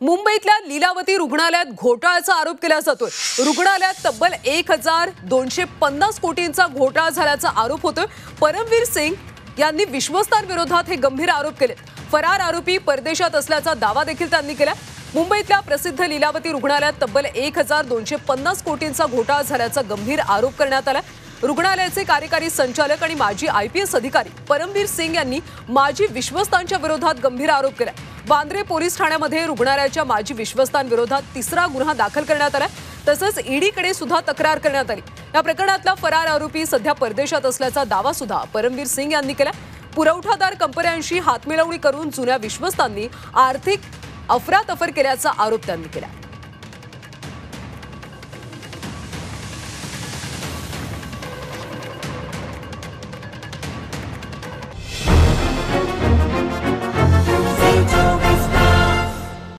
मुंबईतल्या लीलावती रुग्णालयात घोटाळ्याचा आरोप केला जातोय। रुग्णालयात तब्बल 1250 कोटींचा घोटाळा झाल्याचा आरोप होतोय। परमवीर सिंग यांनी विश्वस्तांविरोधात हे गंभीर आरोप केले। फरार आरोपी परदेशात असल्याचा दावा देखील त्यांनी केला। मुंबईतल्या प्रसिद्ध लीलावती रुग्णालयात तब्बल 1250 कोटींचा घोटाळा झाल्याचा गंभीर आरोप करण्यात आला। रुग्णालयाचे कार्यकारी संचालक आणि माजी आयपीएस अधिकारी परमवीर सिंग यांनी माजी विश्वस्तांच्या विरोधात गंभीर आरोप केला। वांद्रे पोलीस ठाण्यामध्ये रुग्णालयाच्या माजी विश्वस्तांविरोधात तिसरा गुन्हा दाखल करण्यात आला। तसंच ईडीकडे सुद्धा तक्रार करण्यात आली। या प्रकरणातला फरार आरोपी सध्या परदेशात असल्याचा दावा सुद्धा परमवीर सिंग यांनी केला। पुरवठादार कंपन्यांशी हातमिळवणी करून जुन्या विश्वस्तांनी आर्थिक अफरातफर केल्याचा आरोप त्यांनी केला।